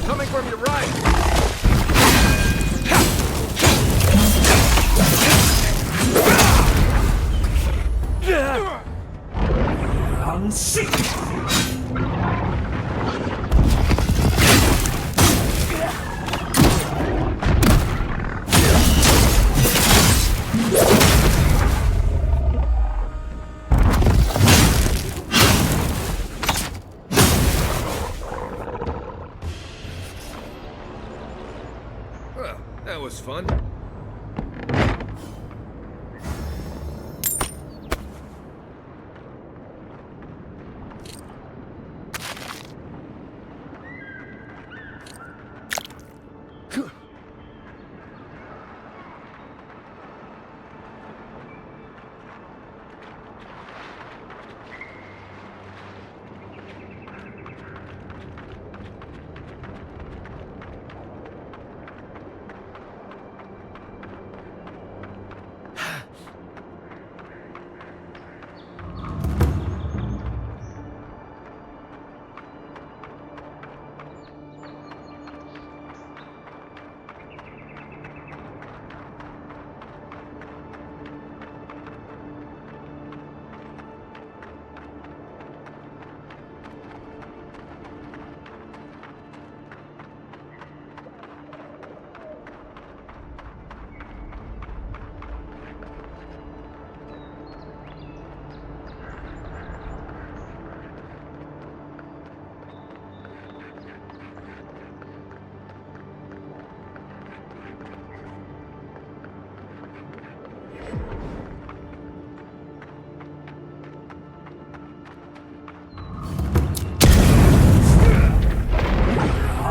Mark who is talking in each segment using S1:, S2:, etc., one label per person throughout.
S1: Coming from your right!
S2: Unseat!
S1: Well, that was fun.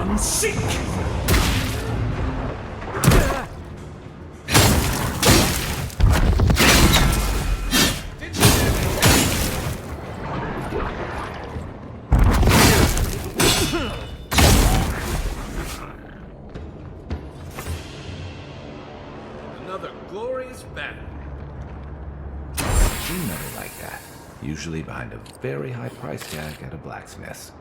S2: Unseat!
S1: Another glorious battle.
S3: Never like that. Usually behind a very high price tag at a blacksmith's.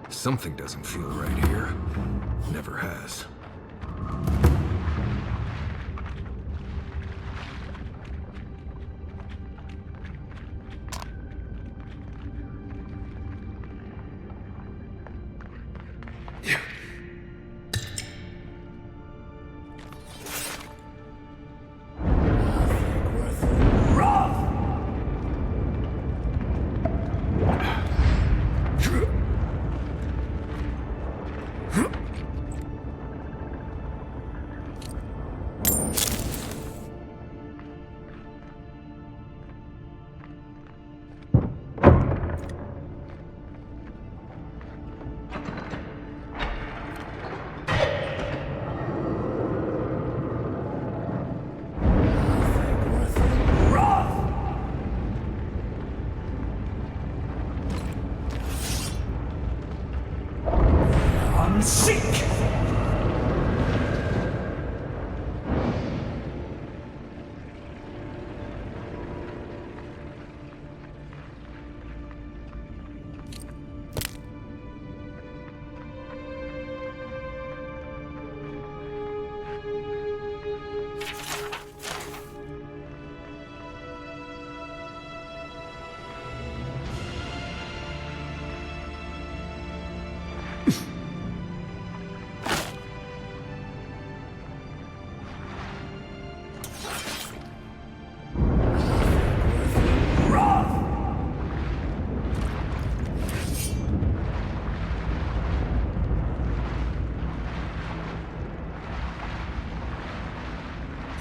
S1: Something doesn't feel right here. Never has.
S2: Unseat!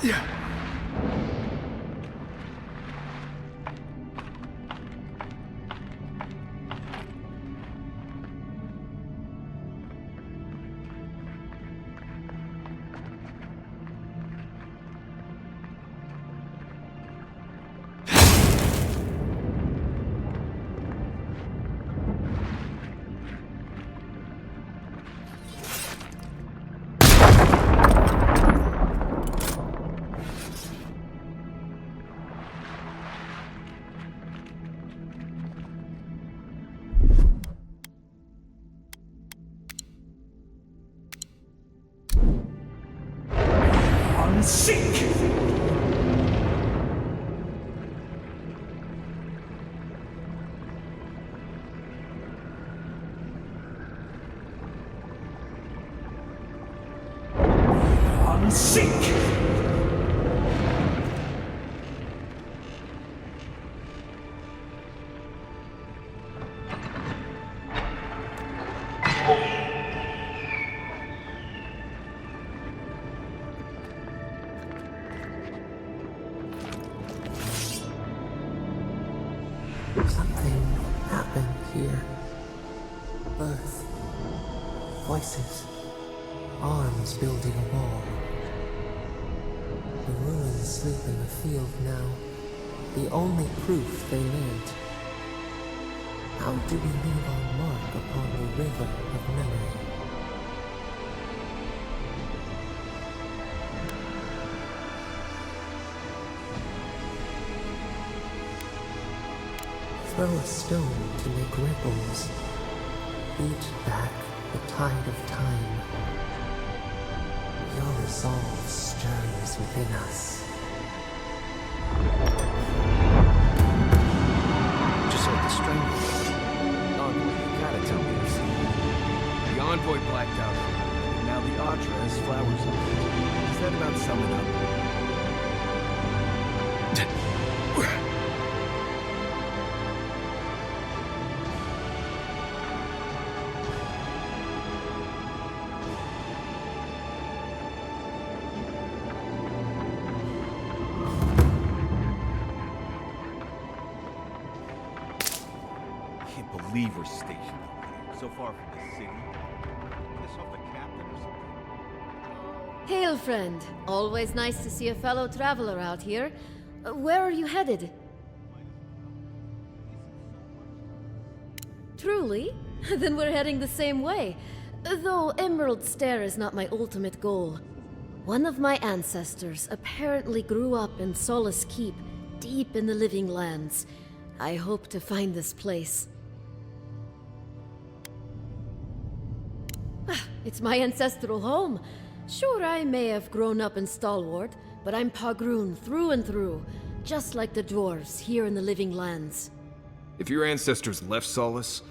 S1: Yeah.
S2: Seek! Seek!
S4: Something happened here. Birth. Voices. Arms building a wall. The ruins sleep in the field now. The only proof they lived. How do we leave our mark upon the river of memory? Throw a stone to make ripples. Beat back the tide of time. Your resolve stirs within us.
S1: Just like the Strangler. Envoy, you gotta tell me this. The Envoy blacked out, and now the Audra has flowers on it. Is that about summing up?
S5: Leave her station over here, so far from the city. Piss off the captain or something.
S6: Hail, friend. Always nice to see a fellow traveler out here. Where are you headed? Truly? Then we're heading the same way. Though Emerald Stair is not my ultimate goal. One of my ancestors apparently grew up in Solace Keep, deep in the Living Lands. I hope to find this place. It's my ancestral home. Sure, I may have grown up in Stalwart, but I'm Pagroon through and through, just like the dwarves here in the Living Lands.
S1: If your ancestors left Solace,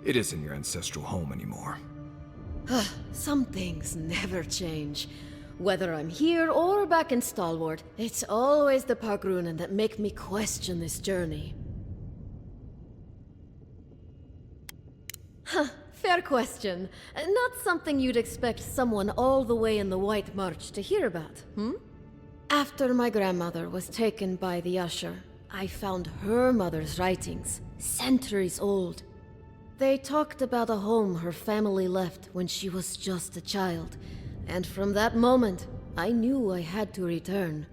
S1: it isn't your ancestral home anymore.
S6: Some things never change. Whether I'm here or back in Stalwart, it's always the Pagroonen that make me question this journey. Fair question. Not something you'd expect someone all the way in the White March to hear about, hmm? After my grandmother was taken by the Usher, I found her mother's writings, centuries old. They talked about a home her family left when she was just a child, and from that moment, I knew I had to return.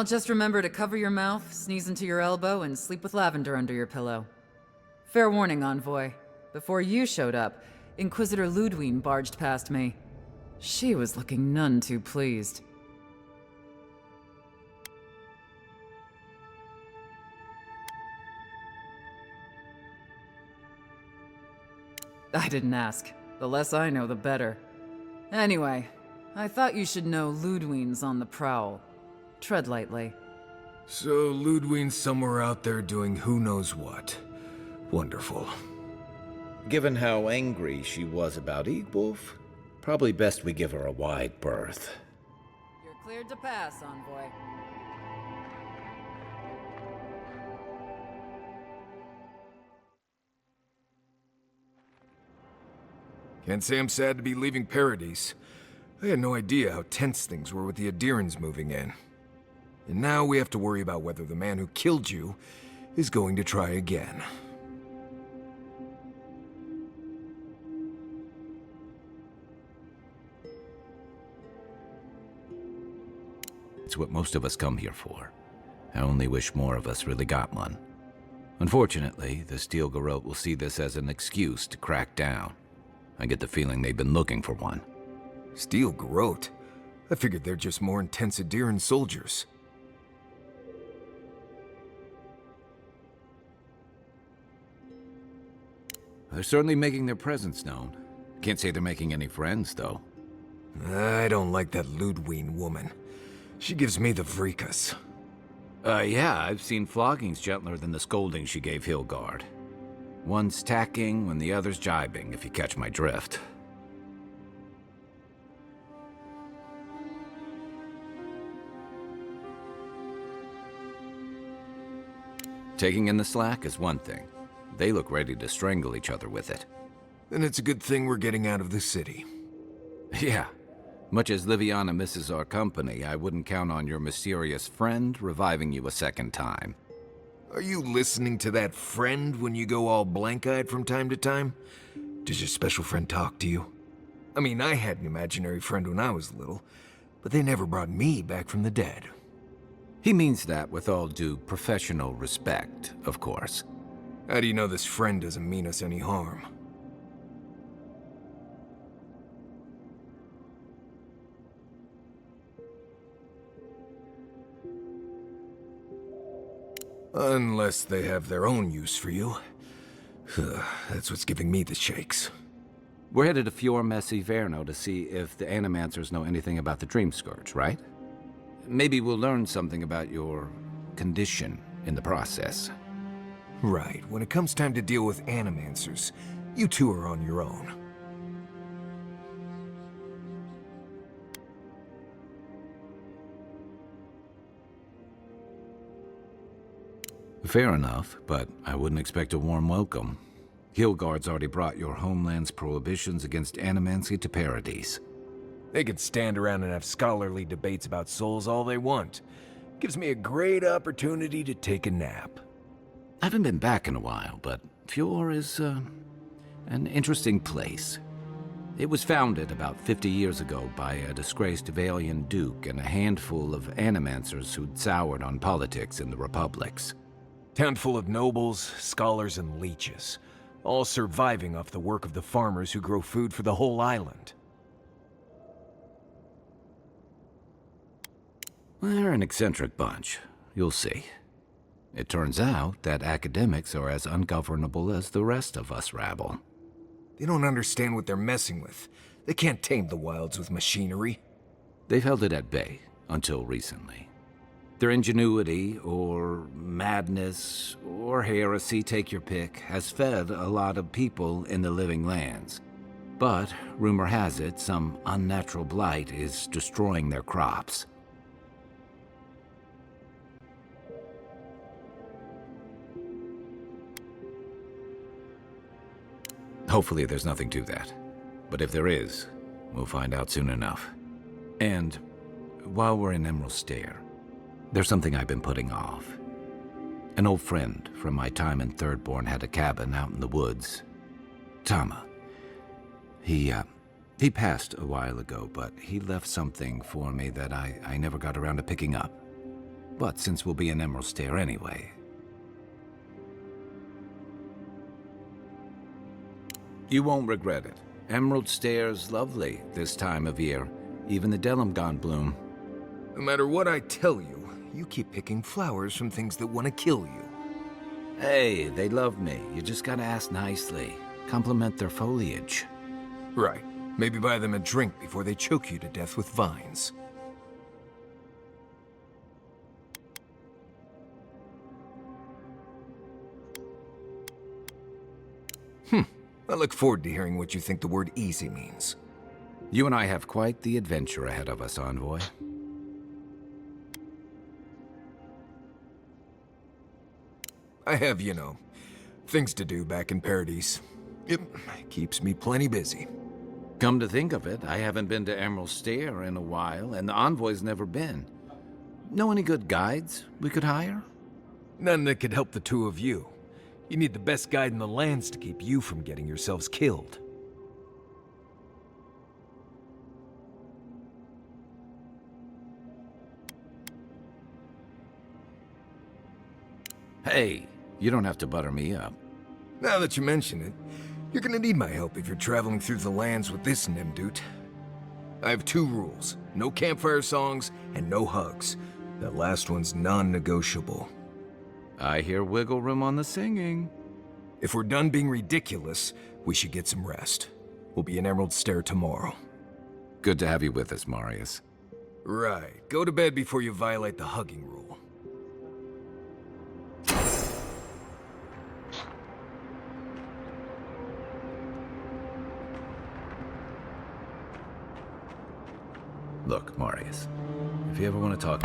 S7: Well, just remember to cover your mouth, sneeze into your elbow, and sleep with lavender under your pillow. Fair warning, Envoy. Before you showed up, Inquisitor Ludwine barged past me. She was looking none too pleased. I didn't ask. The less I know, the better. Anyway, I thought you should know Ludwine's on the prowl. Tread lightly.
S1: So Ludwine's somewhere out there doing who knows what. Wonderful.
S3: Given how angry she was about Eagwolf, probably best we give her a wide berth.
S7: You're cleared to pass, Envoy.
S1: Can't say I'm sad to be leaving Paradise. I had no idea how tense things were with the Adirans moving in. And now we have to worry about whether the man who killed you is going to try again.
S3: It's what most of us come here for. I only wish more of us really got one. Unfortunately, the Steel Garrote will see this as an excuse to crack down. I get the feeling they've been looking for one.
S1: Steel Garrote? I figured they're just more intense Adiran soldiers.
S3: They're certainly making their presence known. Can't say they're making any friends, though.
S1: I don't like that Ludwine woman. She gives me the vrikas.
S3: Yeah, I've seen floggings gentler than the scolding she gave Hilgard. One's tacking when the other's jibing, if you catch my drift. Taking in the slack is one thing. They look ready to strangle each other with it.
S1: Then it's a good thing we're getting out of the city.
S3: Yeah. Much as Liviana misses our company, I wouldn't count on your mysterious friend reviving you a second time.
S1: Are you listening to that friend when you go all blank-eyed from time to time? Does your special friend talk to you? I mean, I had an imaginary friend when I was little, but they never brought me back from the dead.
S3: He means that with all due professional respect, of course.
S1: How do you know this friend doesn't mean us any harm? Unless they have their own use for you. That's what's giving me the shakes.
S3: We're headed to Fior Messi Verno to see if the Animancers know anything about the Dream Scourge, right? Maybe we'll learn something about your condition in the process.
S1: Right. When it comes time to deal with Animancers, you two are on your own.
S3: Fair enough, but I wouldn't expect a warm welcome. Hilgard's already brought your homeland's prohibitions against animancy to Paradise.
S1: They can stand around and have scholarly debates about souls all they want. Gives me a great opportunity to take a nap.
S3: I haven't been back in a while, but Fior is, an interesting place. It was founded about 50 years ago by a disgraced Valian duke and a handful of animancers who'd soured on politics in the republics.
S1: Town full of nobles, scholars, and leeches, all surviving off the work of the farmers who grow food for the whole island.
S3: They're an eccentric bunch. You'll see. It turns out that academics are as ungovernable as the rest of us rabble.
S1: They don't understand what they're messing with. They can't tame the wilds with machinery.
S3: They've held it at bay, until recently. Their ingenuity, or madness, or heresy, take your pick, has fed a lot of people in the living lands. But, rumor has it, some unnatural blight is destroying their crops. Hopefully there's nothing to that. But if there is, we'll find out soon enough. And while we're in Emerald Stair, there's something I've been putting off. An old friend from my time in Thirdborn had a cabin out in the woods. Tama. He passed a while ago, but he left something for me that I never got around to picking up. But since we'll be in Emerald Stair anyway... You won't regret it. Emerald Stair's lovely this time of year. Even the Delimgon bloom.
S1: No matter what I tell you, you keep picking flowers from things that want to kill you.
S3: Hey, they love me. You just gotta ask nicely. Compliment their foliage.
S1: Right. Maybe buy them a drink before they choke you to death with vines. I look forward to hearing what you think the word easy means.
S3: You and I have quite the adventure ahead of us, Envoy.
S1: I have, you know, things to do back in Paradise. It keeps me plenty busy.
S3: Come to think of it, I haven't been to Emerald Stair in a while, and the Envoy's never been. Know any good guides we could hire?
S1: None that could help the two of you. You need the best guide in the lands to keep you from getting yourselves killed.
S3: Hey, you don't have to butter me up.
S1: Now that you mention it, you're gonna need my help if you're traveling through the lands with this Nimdoot. I have 2 rules. No campfire songs and no hugs. That last one's non-negotiable.
S3: I hear wiggle room on the singing.
S1: If we're done being ridiculous, we should get some rest. We'll be in Emerald Stair tomorrow.
S3: Good to have you with us, Marius.
S1: Right. Go to bed before you violate the hugging rule.
S3: Look, Marius, if you ever want to talk...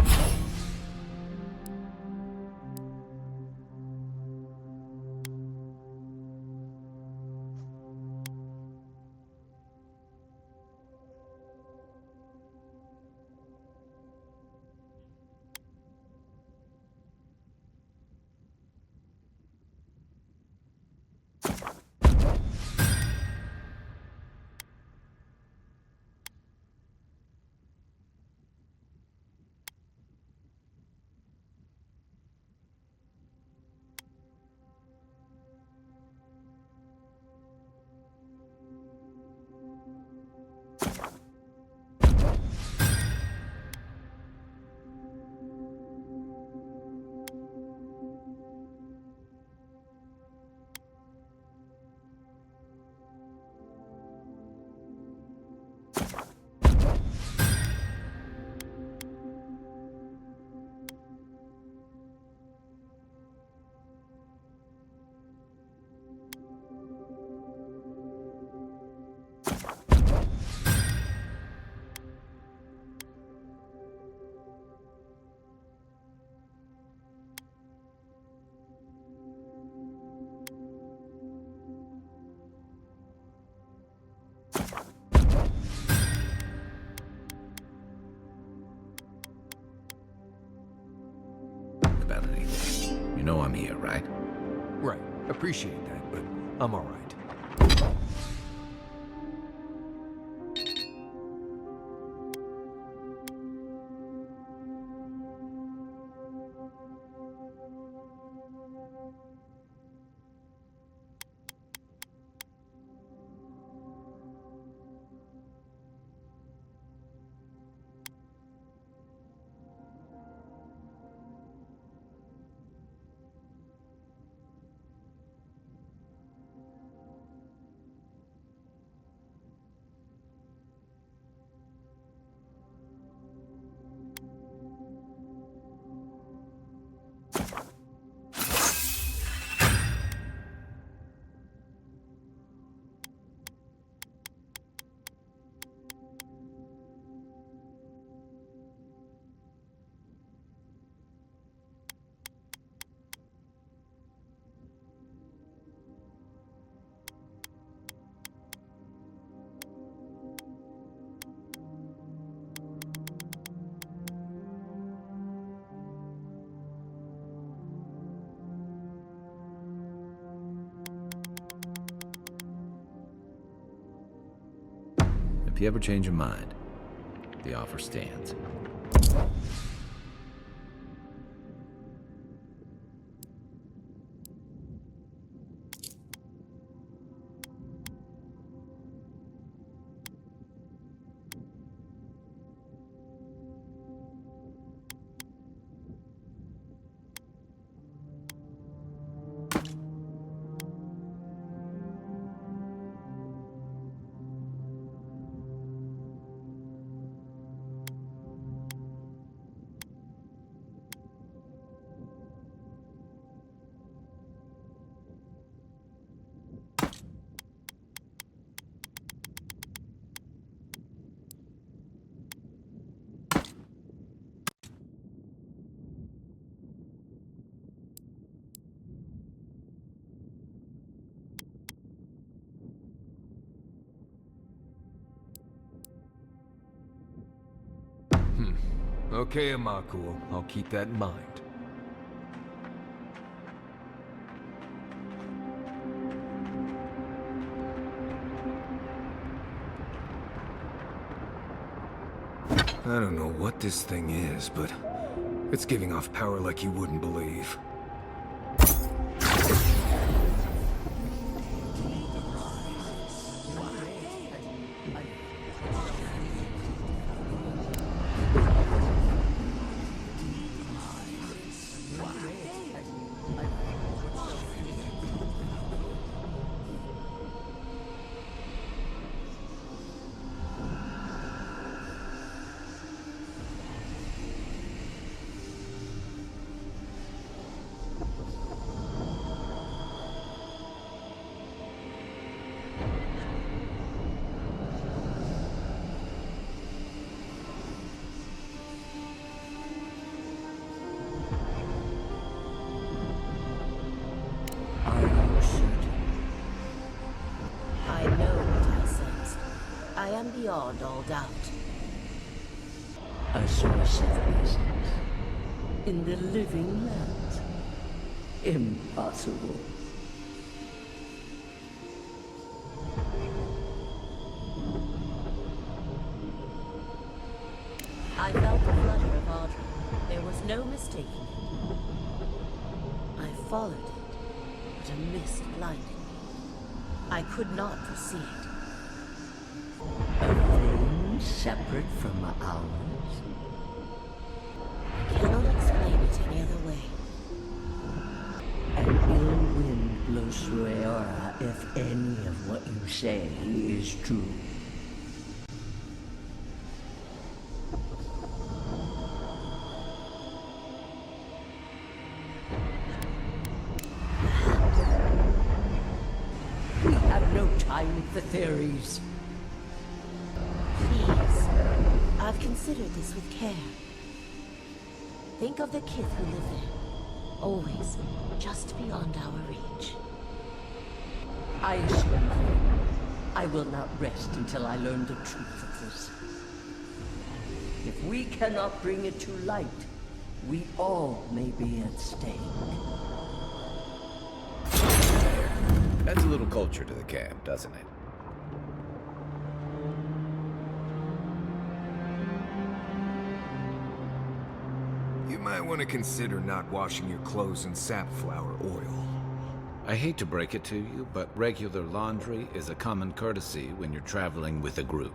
S3: about anything. You know I'm here, right?
S1: Right. Appreciate that, but I'm all right.
S3: If you ever change your mind, the offer stands.
S1: Okay, Amakul. I'll keep that in mind. I don't know what this thing is, but it's giving off power like you wouldn't believe.
S8: I know what I sensed. I am beyond all doubt. A source of presence in the living land. Impossible. I felt the flutter of Audrey. There was no mistaking it. I followed it, but a mist blinded me. I could not proceed. A thing separate from ours? I cannot explain it any other way. An ill wind blows through Aora if any of what you say is true. We have no time for theories. Please, I've considered this with care. Think of the kith who live there. Always just beyond our reach. I assure you, I will not rest until I learn the truth of this. If we cannot bring it to light, we all may be at stake.
S3: Adds a little culture to the camp, doesn't it?
S1: You might want to consider not washing your clothes in safflower oil.
S3: I hate to break it to you, but regular laundry is a common courtesy when you're traveling with a group.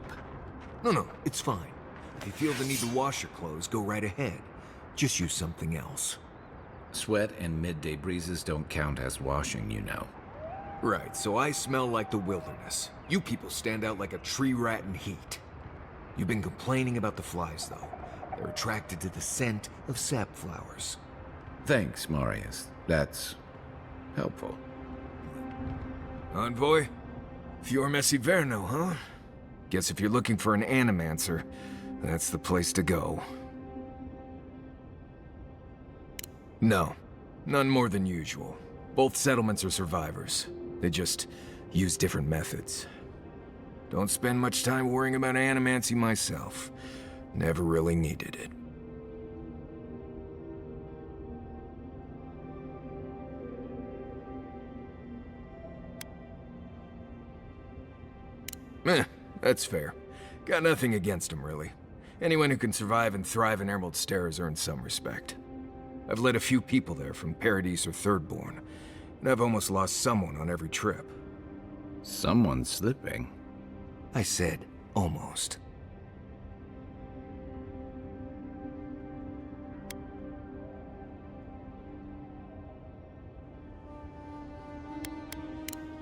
S1: No, it's fine. If you feel the need to wash your clothes, go right ahead. Just use something else.
S3: Sweat and midday breezes don't count as washing, you know.
S1: Right, so I smell like the wilderness. You people stand out like a tree rat in heat. You've been complaining about the flies, though. They're attracted to the scent of sap flowers.
S3: Thanks, Marius. That's helpful.
S1: Envoy? Fior Messiverno, huh? Guess if you're looking for an animancer, that's the place to go. No, none more than usual. Both settlements are survivors. They just use different methods. Don't spend much time worrying about animancy myself. Never really needed it. That's fair. Got nothing against him, really. Anyone who can survive and thrive in Emerald Stair has earned some respect. I've led a few people there from Paradise or Thirdborn, and I've almost lost someone on every trip.
S3: Someone's slipping.
S1: I said, almost.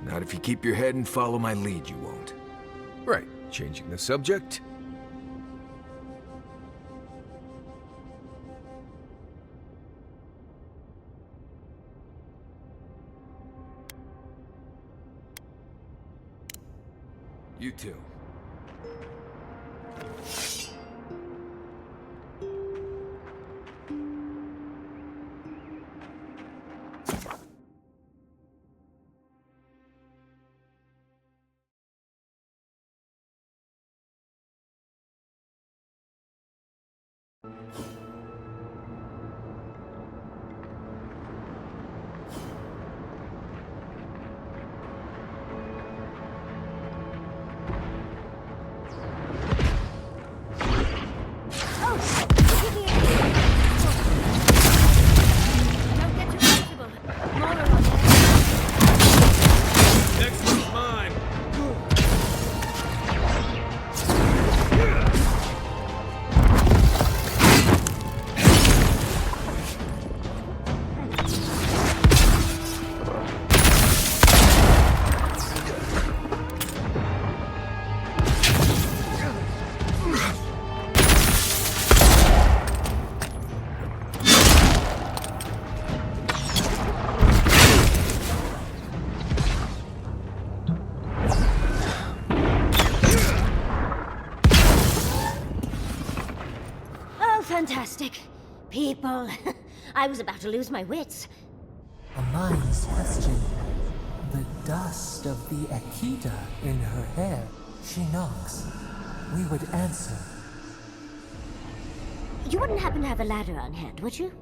S1: Not if you keep your head and follow my lead, you won't. Right, changing the subject. You too.
S9: fantastic. People. I was about to lose my wits.
S4: A mind's question. The dust of the Akita in her hair. She knocks. We would answer.
S9: You wouldn't happen to have a ladder on hand, would you?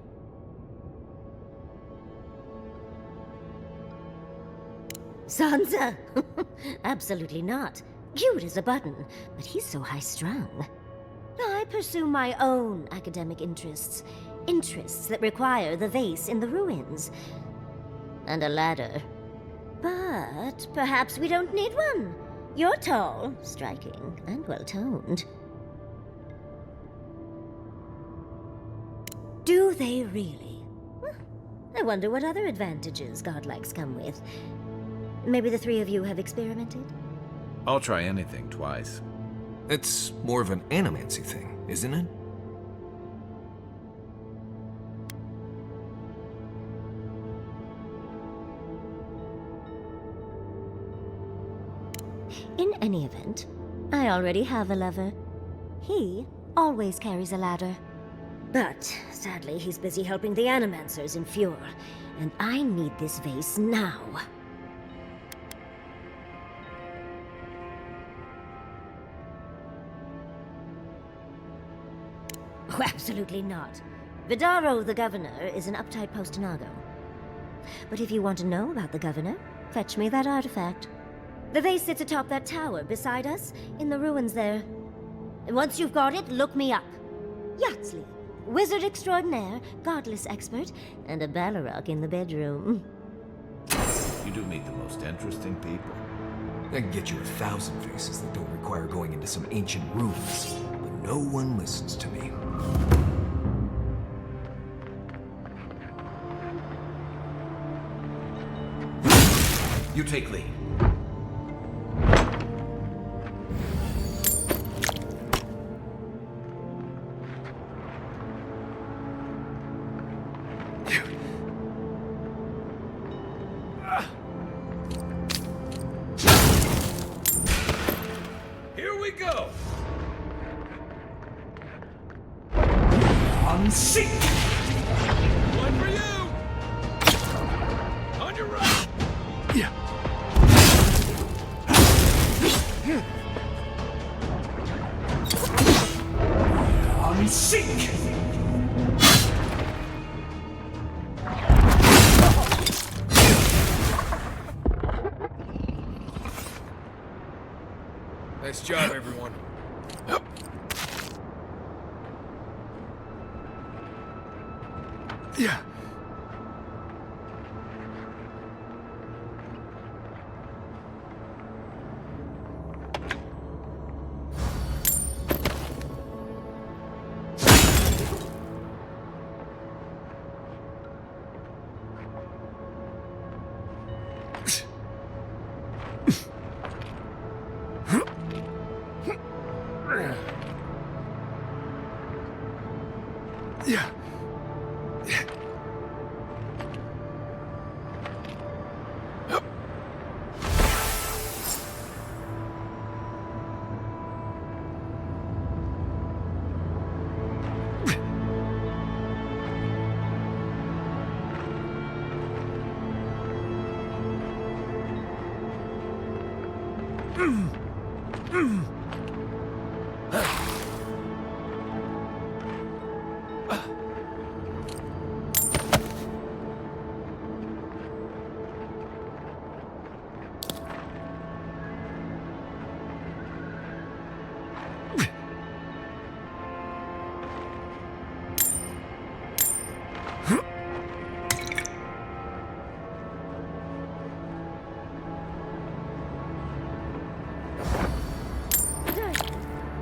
S9: Sansa? Absolutely not. Cute as a button, but he's so high-strung. I pursue my own academic interests. Interests that require the vase in the ruins. And a ladder. But perhaps we don't need one. You're tall, striking, and well-toned. Do they really? I wonder what other advantages godlikes come with. Maybe the three of you have experimented?
S3: I'll try anything twice.
S1: It's more of an animancy thing, isn't it?
S9: In any event, I already have a lover. He always carries a ladder. But, sadly, he's busy helping the Animancers in Fjord, and I need this vase now. Oh, absolutely not. Vidaro, the governor, is an uptight postinago. But if you want to know about the governor, fetch me that artifact. The vase sits atop that tower beside us, in the ruins there. And once you've got it, look me up. Yatsley, wizard extraordinaire, godless expert, and a Balrog in the bedroom.
S3: You do meet the most interesting people.
S1: I can get you 1,000 vases that don't require going into some ancient ruins, but no one listens to me.
S3: You take lead.
S5: Here we go!
S2: Unseat!
S5: One for you! On your right!
S2: Unseat!
S1: Nice job, everyone.
S2: Yeah. Yeah.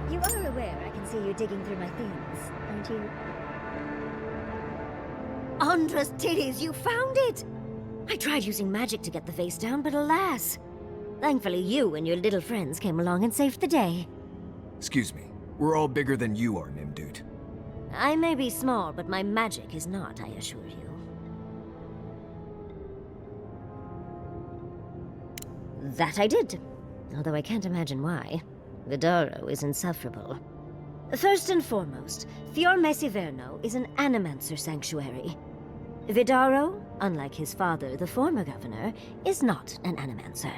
S9: You are aware I can see you digging through my things, aren't you? Andra's titties, you found it! I tried using magic to get the vase down, but alas. Thankfully you and your little friends came along and saved the day.
S1: Excuse me. We're all bigger than you are, Nimdude.
S9: I may be small, but my magic is not, I assure you. That I did. Although I can't imagine why. Vidaro is insufferable. First and foremost, Fior Mesiverno is an animancer sanctuary. Vidaro, unlike his father, the former governor, is not an animancer.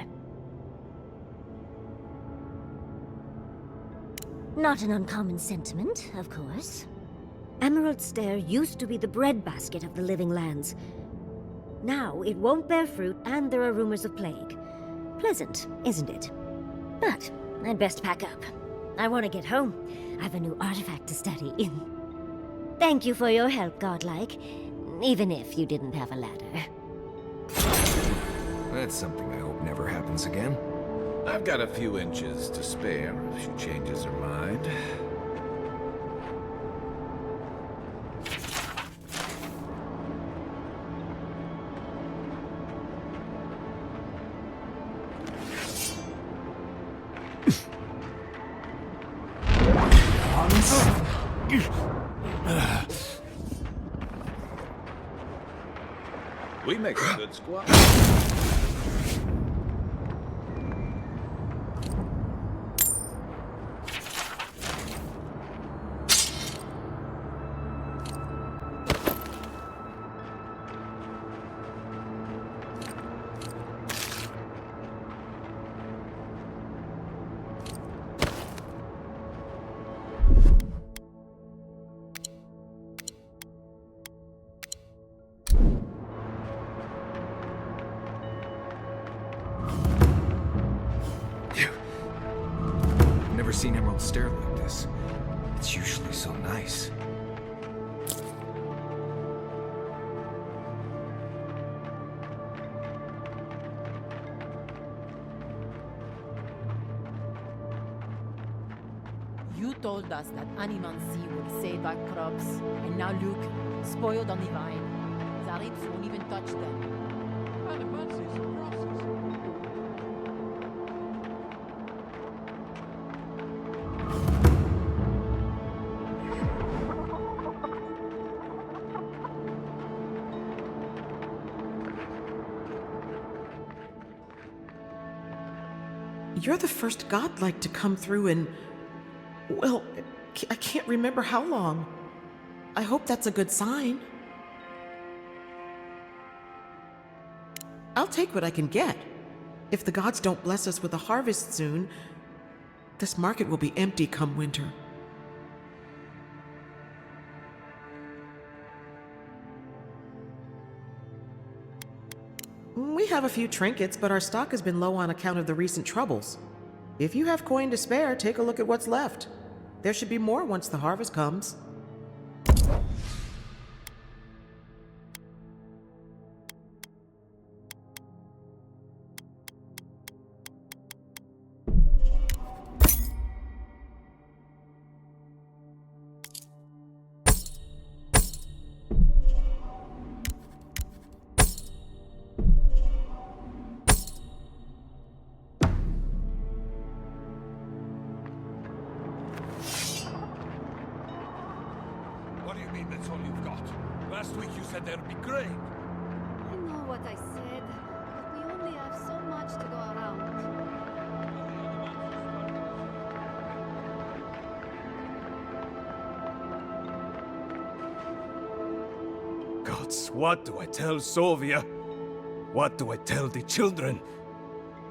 S9: Not an uncommon sentiment, of course. Emerald Stair used to be the breadbasket of the living lands. Now it won't bear fruit, and there are rumors of plague. Pleasant, isn't it? But I'd best pack up. I want to get home. I've a new artifact to study. Thank you for your help, Godlike. Even if you didn't have a ladder.
S1: That's something I hope never happens again.
S3: I've got a few inches to spare if she changes her mind.
S5: We make a good squad.
S1: Never seen Emerald Stair like this. It's usually so nice.
S10: You told us that animancy would save our crops, and now look, spoiled on the vine. Zaribs won't even touch them. Animancy is a process.
S11: You're the first godlike to come through in, well, I can't remember how long. I hope that's a good sign. I'll take what I can get. If the gods don't bless us with a harvest soon, this market will be empty come winter. We have a few trinkets, but our stock has been low on account of the recent troubles. If you have coin to spare, take a look at what's left. There should be more once the harvest comes.
S5: That's all you've got. Last week you said there'd be grain.
S6: I know what I said, but we only have so much to go around.
S2: Gods, what do I tell Sovia? What do I tell the children?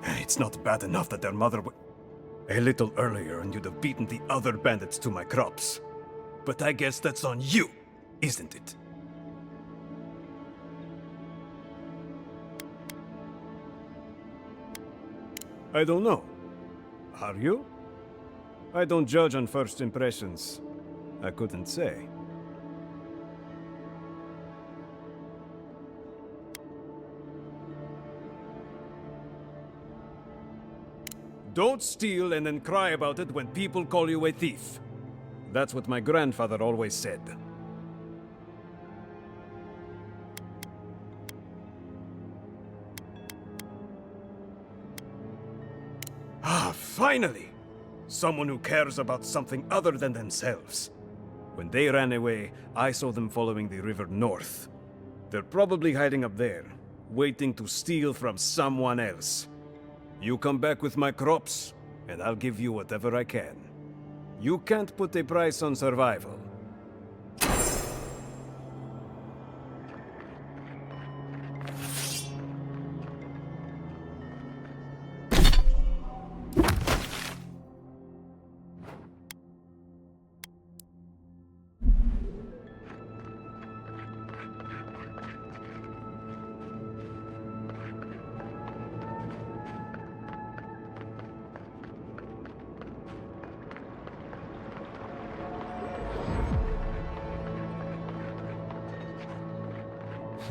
S2: It's not bad enough that their mother a little earlier and you'd have beaten the other bandits to my crops. But I guess that's on you, isn't it? I don't know. Are you? I don't judge on first impressions. I couldn't say. Don't steal and then cry about it when people call you a thief. That's what my grandfather always said. Ah, finally! Someone who cares about something other than themselves. When they ran away, I saw them following the river north. They're probably hiding up there, waiting to steal from someone else. You come back with my crops, and I'll give you whatever I can. You can't put a price on survival.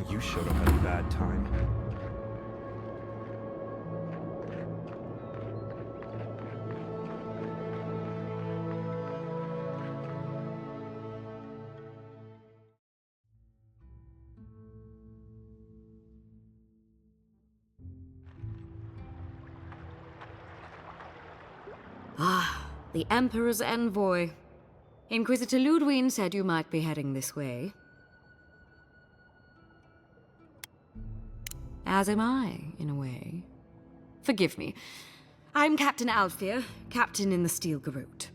S5: You showed up at a bad time.
S12: Ah, the Emperor's envoy. Inquisitor Ludwig said you might be heading this way. As am I, in a way. Forgive me. I'm Captain Alfir, captain in the Steel Garrote.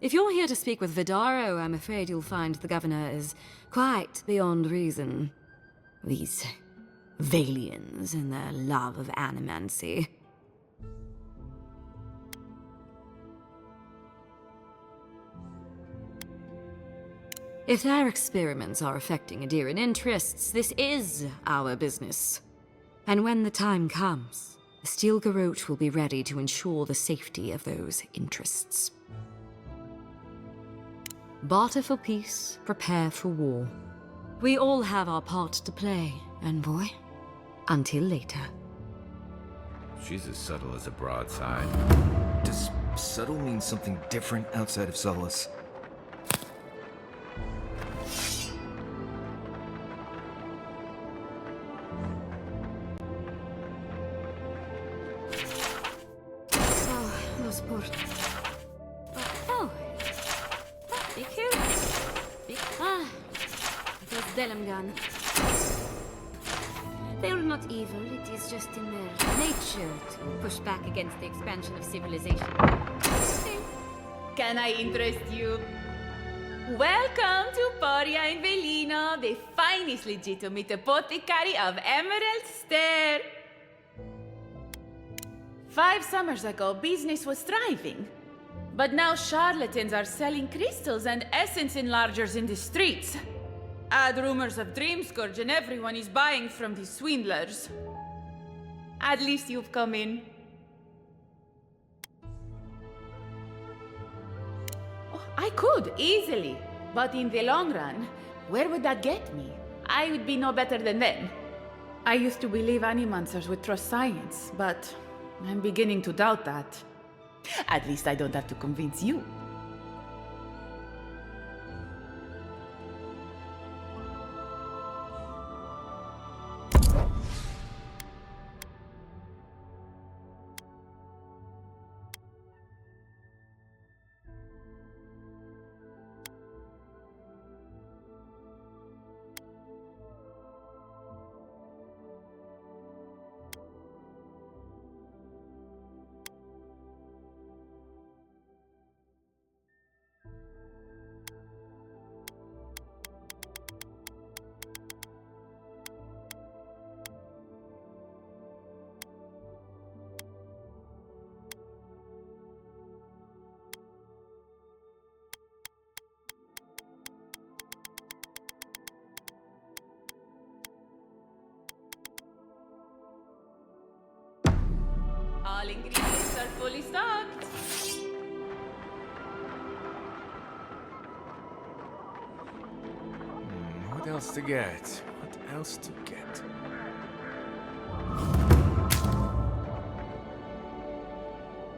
S12: If you're here to speak with Vidaro, I'm afraid you'll find the governor is quite beyond reason. These Valians and their love of animancy. If their experiments are affecting Adiran interests, this is our business. And when the time comes, the Steel Garrote will be ready to ensure the safety of those interests. Barter for peace, prepare for war. We all have our part to play, envoy. Until later.
S3: She's as subtle as a broadside.
S1: Does subtle mean something different outside of Sullus?
S12: Oh, be cute. It was Delamgan. They are not evil, it is just in their nature to push back against the expansion of civilization.
S10: Can I interest you? Welcome to Poria in Velino, the finest legitimate apothecary of Emerald Stair. 5 summers ago, business was thriving. But now charlatans are selling crystals and essence enlargers in the streets. Add rumors of Dreamscourge and everyone is buying from these swindlers. At least you've come in. Oh, I could, easily. But in the long run, where would that get me? I would be no better than them. I used to believe animancers would trust science, but I'm beginning to doubt that. At least I don't have to convince you. All ingredients are fully stocked.
S5: What else to get? What else to get?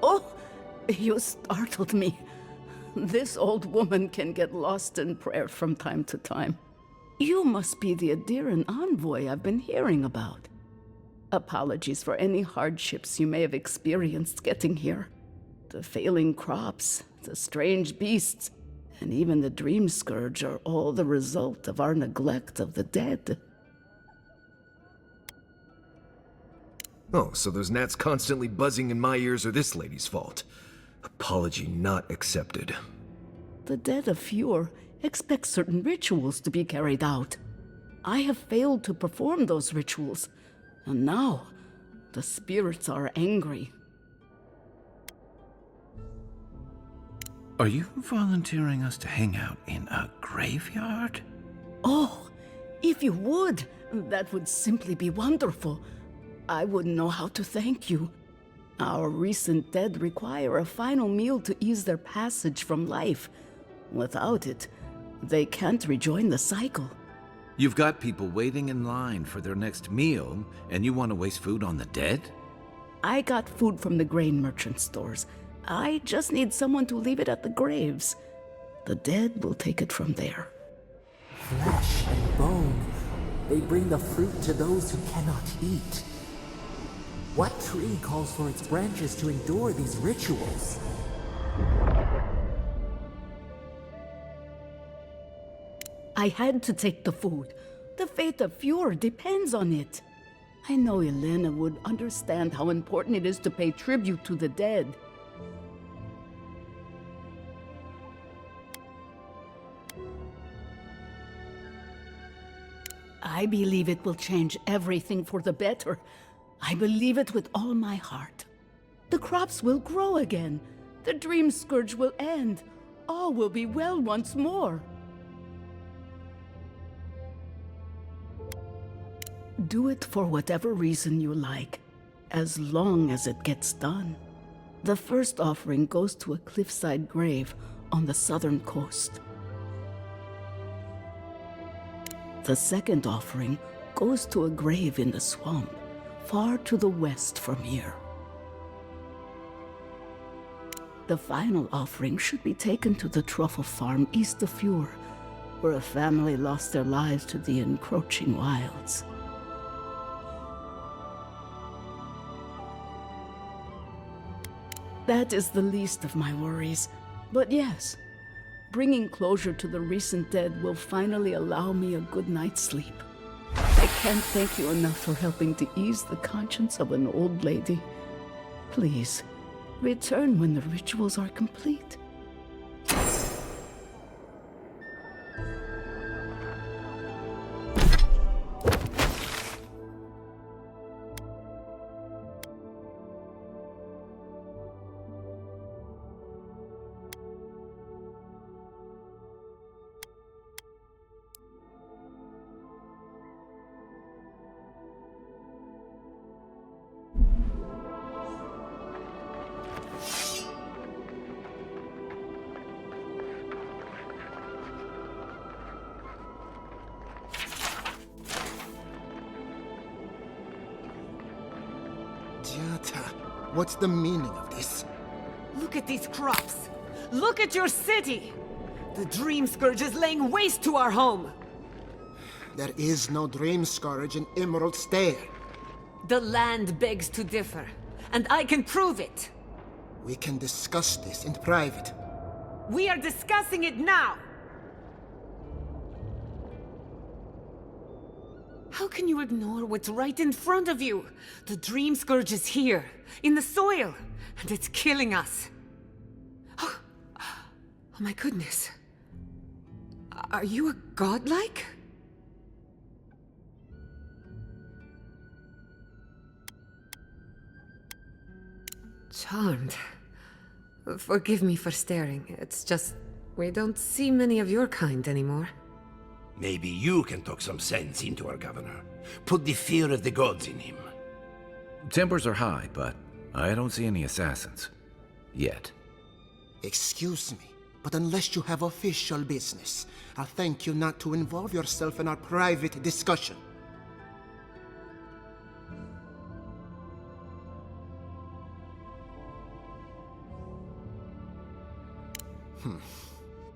S13: Oh, you startled me. This old woman can get lost in prayer from time to time. You must be the Adiran envoy I've been hearing about. Apologies for any hardships you may have experienced getting here. The failing crops, the strange beasts, and even the dream scourge are all the result of our neglect of the dead.
S1: Oh, so those gnats constantly buzzing in my ears are this lady's fault. Apology not accepted.
S13: The dead of Fjord expect certain rituals to be carried out. I have failed to perform those rituals, and now the spirits are angry.
S3: Are you volunteering us to hang out in a graveyard?
S13: Oh, if you would, that would simply be wonderful. I wouldn't know how to thank you. Our recent dead require a final meal to ease their passage from life. Without it, they can't rejoin the cycle.
S3: You've got people waiting in line for their next meal, and you want to waste food on the dead?
S13: I got food from the grain merchant stores. I just need someone to leave it at the graves. The dead will take it from there.
S4: Flesh and bone. They bring the fruit to those who cannot eat. What tree calls for its branches to endure these rituals?
S13: I had to take the food. The fate of Fjord depends on it. I know Elena would understand how important it is to pay tribute to the dead. I believe it will change everything for the better. I believe it with all my heart. The crops will grow again. The dream scourge will end. All will be well once more. Do it for whatever reason you like, as long as it gets done. The first offering goes to a cliffside grave on the southern coast. The second offering goes to a grave in the swamp, far to the west from here. The final offering should be taken to the truffle farm east of Fjord, where a family lost their lives to the encroaching wilds. That is the least of my worries. But yes, bringing closure to the recent dead will finally allow me a good night's sleep. I can't thank you enough for helping to ease the conscience of an old lady. Please, return when the rituals are complete.
S14: What's the meaning of this?
S15: Look at these crops. Look at your city. The Dream Scourge is laying waste to our home.
S14: There is no Dream Scourge in Emerald Stair.
S15: The land begs to differ, and I can prove it.
S14: We can discuss this in private.
S15: We are discussing it now. How can you ignore what's right in front of you? The Dream Scourge is here, in the soil, and it's killing us. Oh my goodness. Are you a godlike? Charmed. Forgive me for staring. It's just, we don't see many of your kind anymore.
S16: Maybe you can talk some sense into our governor. Put the fear of the gods in him.
S3: Tempers are high, but I don't see any assassins. Yet.
S14: Excuse me, but unless you have official business, I'll thank you not to involve yourself in our private discussion.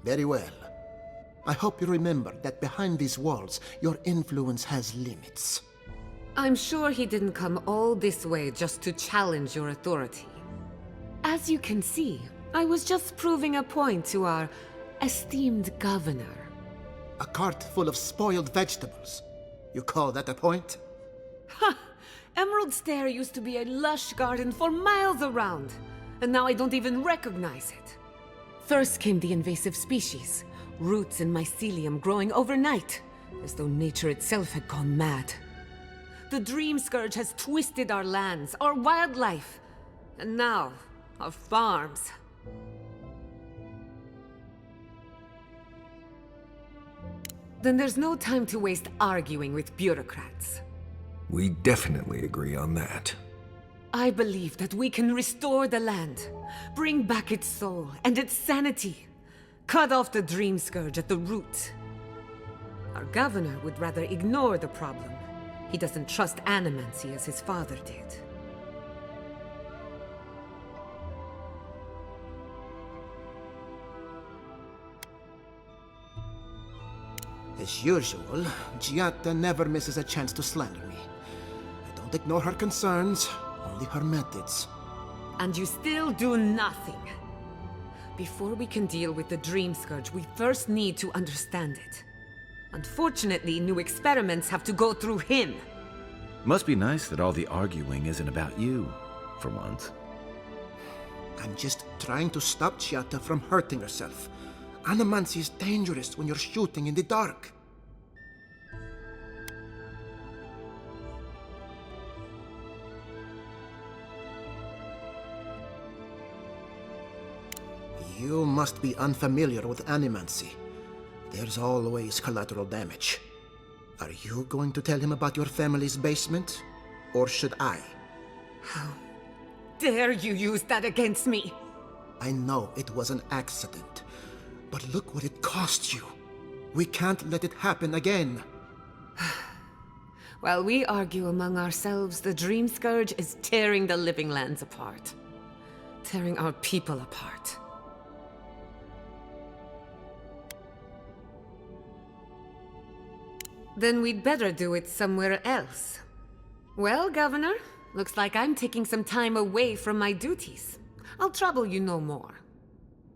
S14: Very well. I hope you remember that behind these walls, your influence has limits.
S15: I'm sure he didn't come all this way just to challenge your authority. As you can see, I was just proving a point to our esteemed governor.
S14: A cart full of spoiled vegetables. You call that a point?
S15: Ha! Emerald Stair used to be a lush garden for miles around, and now I don't even recognize it. First came the invasive species, roots and mycelium growing overnight, as though nature itself had gone mad. The Dream Scourge has twisted our lands, our wildlife, and now, our farms. Then there's no time to waste arguing with bureaucrats.
S1: We definitely agree on that.
S15: I believe that we can restore the land, bring back its soul and its sanity, cut off the Dream Scourge at the root. Our governor would rather ignore the problem. He doesn't trust animancy as his father did.
S14: As usual, Giatta never misses a chance to slander me. I don't ignore her concerns, only her methods.
S15: And you still do nothing. Before we can deal with the Dream Scourge, we first need to understand it. Unfortunately, new experiments have to go through him.
S3: Must be nice that all the arguing isn't about you, for once.
S14: I'm just trying to stop Giatta from hurting herself. Animancy is dangerous when you're shooting in the dark. You must be unfamiliar with animancy. There's always collateral damage. Are you going to tell him about your family's basement? Or should I?
S15: How dare you use that against me?
S14: I know it was an accident, but look what it cost you. We can't let it happen again.
S15: While we argue among ourselves, the Dream Scourge is tearing the living lands apart. Tearing our people apart. Then we'd better do it somewhere else. Well, Governor, looks like I'm taking some time away from my duties. I'll trouble you no more.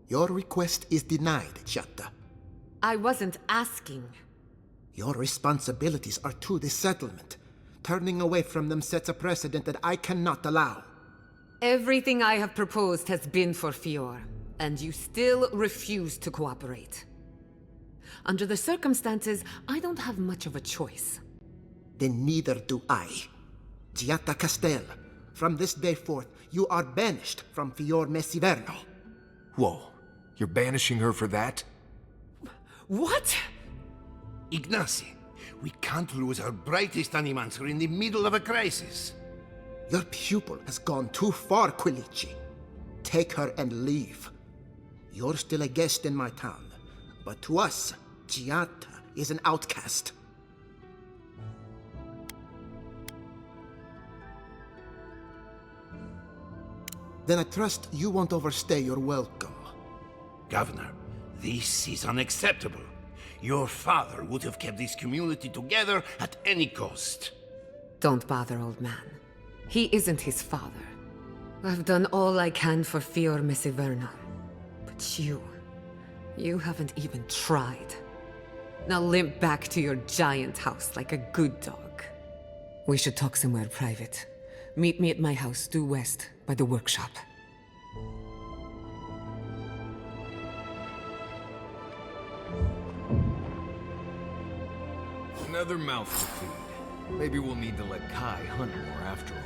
S14: Your request is denied, Giatta.
S15: I wasn't asking.
S14: Your responsibilities are to the settlement. Turning away from them sets a precedent that I cannot allow.
S15: Everything I have proposed has been for Fior, and you still refuse to cooperate. Under the circumstances, I don't have much of a choice.
S14: Then neither do I. Giatta Castel, from this day forth, you are banished from Fior Messiverno.
S1: Whoa, you're banishing her for that?
S15: What?
S16: Ignacy, we can't lose our brightest animancer in the middle of a crisis.
S14: Your pupil has gone too far, Quilici. Take her and leave. You're still a guest in my town, but to us, Giatta is an outcast. Then I trust you won't overstay your welcome.
S16: Governor, this is unacceptable. Your father would have kept this community together at any cost.
S15: Don't bother, old man. He isn't his father. I've done all I can for Fior Messiverno. But you haven't even tried. Now limp back to your giant house like a good dog. We should talk somewhere private. Meet me at my house due west, by the workshop.
S1: Another mouth to feed. Maybe we'll need to let Kai hunt more after all.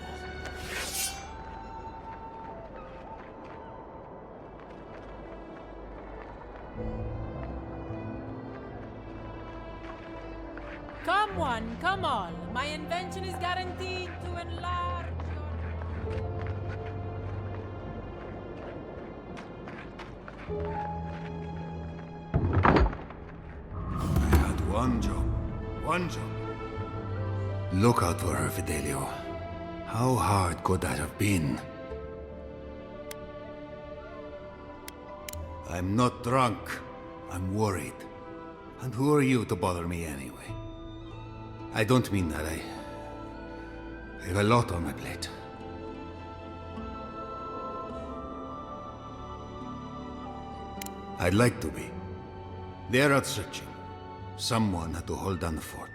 S17: Come one, come all. My invention is guaranteed to enlarge
S18: I had one job. One job. Look out for her, Fidelio. How hard could that have been? I'm not drunk. I'm worried. And who are you to bother me anyway? I don't mean that. I have a lot on my plate. I'd like to be. They're out searching. Someone had to hold down the fort.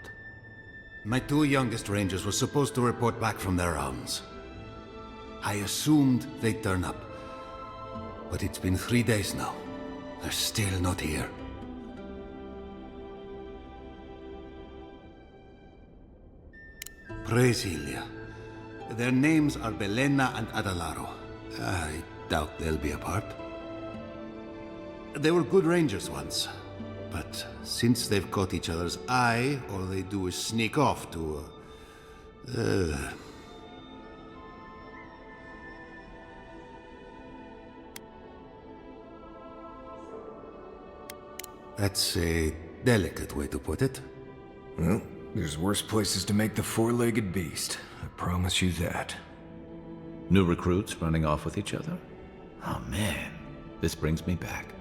S18: My two youngest rangers were supposed to report back from their rounds. I assumed they'd turn up. But it's been 3 days now. They're still not here. Praise Ilia. Their names are Belena and Adalaro. I doubt they'll be apart. They were good rangers once, but since they've caught each other's eye, all they do is sneak off to, That's a delicate way to put it.
S1: Well, there's worse places to make the four-legged beast. I promise you that.
S3: New recruits running off with each other? Oh man, this brings me back.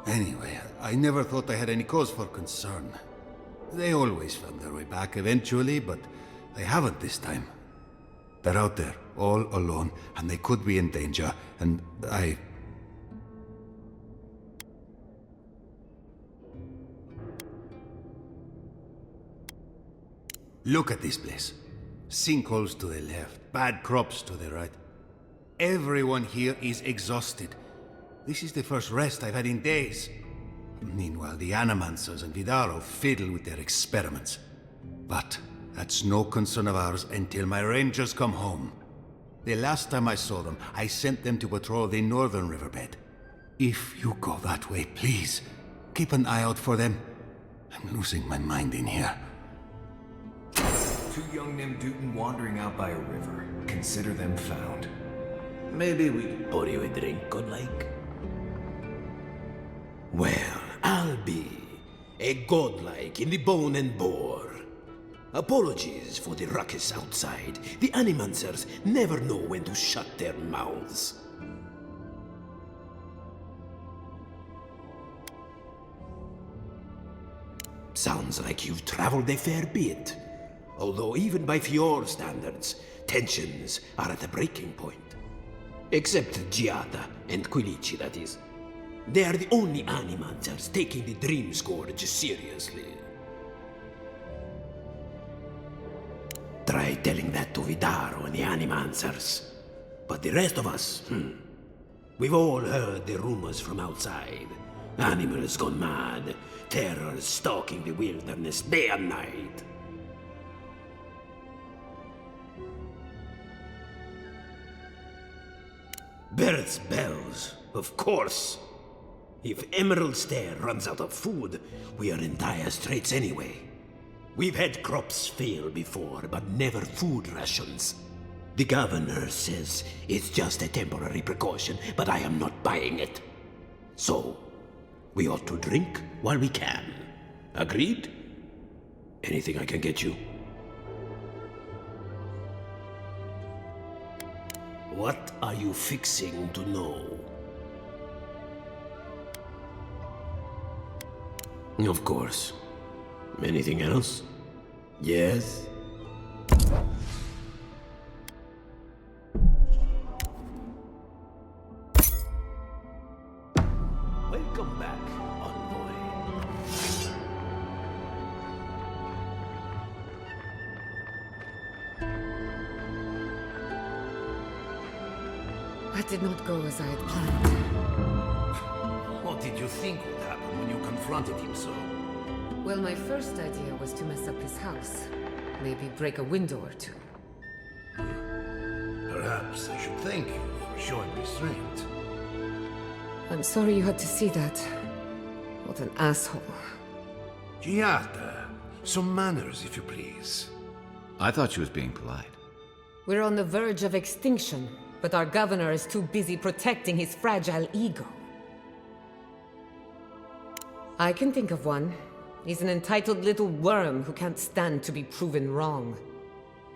S18: Anyway, I never thought I had any cause for concern. They always found their way back eventually, but they haven't this time. They're out there, all alone, and they could be in danger, and I... Look at this place. Sinkholes to the left, bad crops to the right. Everyone here is exhausted. This is the first rest I've had in days. Meanwhile, the Animancers and Vidaro fiddle with their experiments. But that's no concern of ours until my rangers come home. The last time I saw them, I sent them to patrol the northern riverbed. If you go that way, please, keep an eye out for them. I'm losing my mind in here.
S1: Two young Nimdutin wandering out by a river. Consider them found.
S16: Maybe we can pour you a drink, godlike? Well, I'll be a godlike in the bone and bore. Apologies for the ruckus outside. The Animancers never know when to shut their mouths. Sounds like you've traveled a fair bit. Although even by Fjord standards, tensions are at a breaking point. Except Giada and Quilici, that is. They are the only Animancers taking the Dream Scourge seriously. Try telling that to Vidaro and the Animancers. But the rest of us, we've all heard the rumors from outside. Animals gone mad, terror stalking the wilderness day and night. Birds' bells, of course. If Emerald Stair runs out of food, we are in dire straits anyway. We've had crops fail before, but never food rations. The governor says it's just a temporary precaution, but I am not buying it. So, we ought to drink while we can. Agreed? Anything I can get you? What are you fixing to know? Of course. Anything else? Yes? Welcome back, envoy.
S15: That did not go as I had planned.
S16: What did you think would happen when you confronted him so?
S15: Well, my first idea was to mess up his house. Maybe break a window or two.
S16: Perhaps I should thank you for showing restraint.
S15: I'm sorry you had to see that. What an asshole.
S16: Giada, some manners, if you please.
S3: I thought she was being polite.
S15: We're on the verge of extinction, but our governor is too busy protecting his fragile ego. I can think of one. He's an entitled little worm who can't stand to be proven wrong.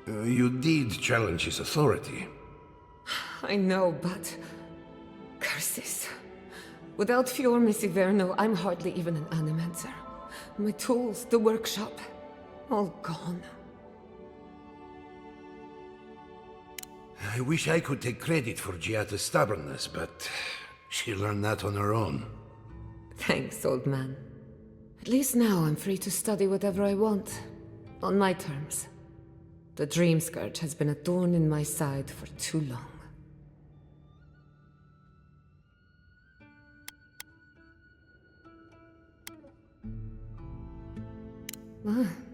S16: You did challenge his authority.
S15: I know, but... curses. Without Fior Misiverno, I'm hardly even an Animancer. My tools, the workshop, all gone.
S16: I wish I could take credit for Giada's stubbornness, but she learned that on her own.
S15: Thanks, old man. At least now I'm free to study whatever I want. On my terms. The Dream Scourge has been a thorn in my side for too long.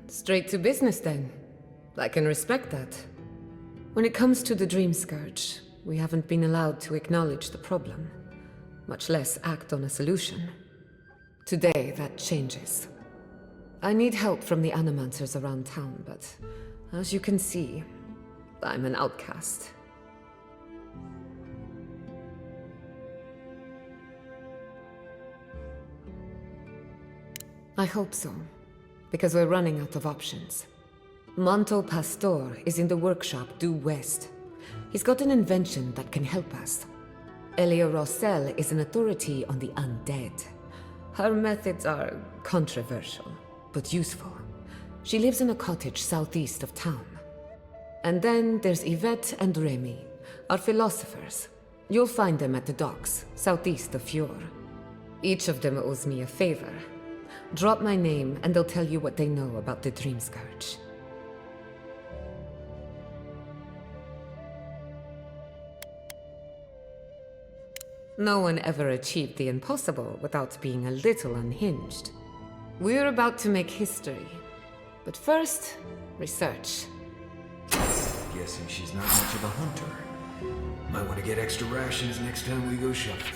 S15: Straight to business then. I can respect that. When it comes to the Dream Scourge, we haven't been allowed to acknowledge the problem, much less act on a solution. Today, that changes. I need help from the animancers around town, but as you can see, I'm an outcast. I hope so, because we're running out of options. Manto Pastor is in the workshop due west. He's got an invention that can help us. Elia Rossell is an authority on the undead. Her methods are controversial, but useful. She lives in a cottage southeast of town. And then there's Yvette and Remy, our philosophers. You'll find them at the docks, southeast of Fjord. Each of them owes me a favor. Drop my name and they'll tell you what they know about the Dream Scourge. No one ever achieved the impossible without being a little unhinged. We're about to make history. But first, research.
S1: Guessing she's not much of a hunter. Might want to get extra rations next time we go shopping.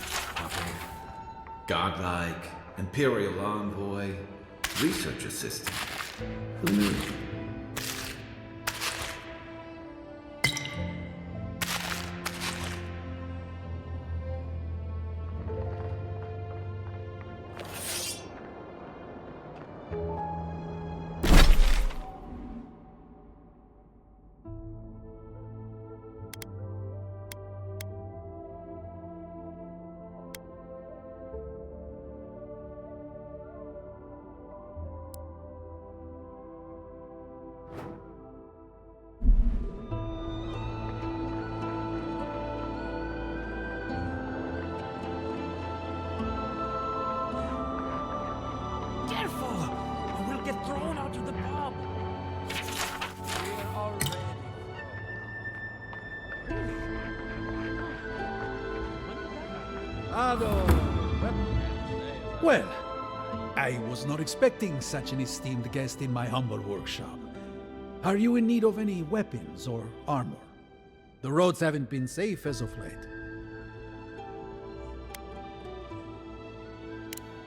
S3: Godlike, Imperial Envoy, Research Assistant. Who knew?
S19: Well, I was not expecting such an esteemed guest in my humble workshop. Are you in need of any weapons or armor? The roads haven't been safe as of late.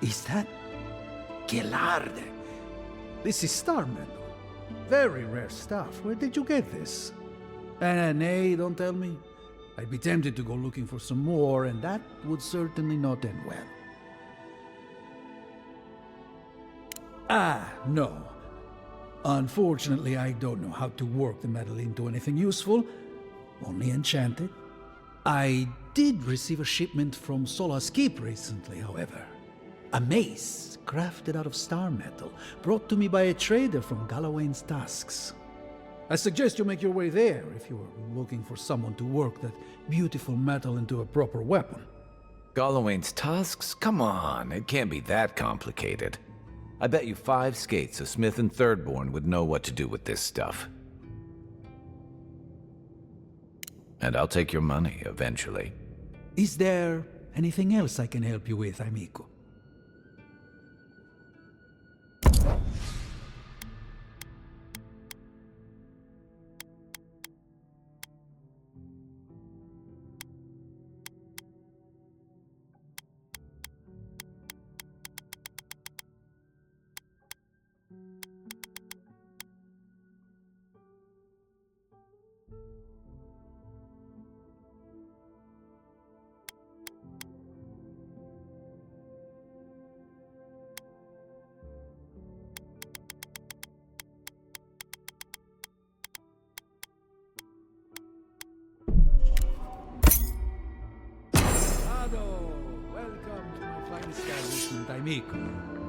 S19: Is that Gelard? This is star metal. Very rare stuff. Where did you get this? Nay, don't tell me. I'd be tempted to go looking for some more, and that would certainly not end well. No. Unfortunately, I don't know how to work the metal into anything useful. Only enchanted. I did receive a shipment from Solace Keep recently, however. A mace crafted out of star metal, brought to me by a trader from Galawain's Tusks. I suggest you make your way there if you are looking for someone to work that beautiful metal into a proper weapon.
S3: Galawain's Tusks? Come on, it can't be that complicated. I bet you 5 skates a Smith and Thirdborn would know what to do with this stuff. And I'll take your money, eventually.
S19: Is there anything else I can help you with, amico? Welcome to my fine establishment, amico.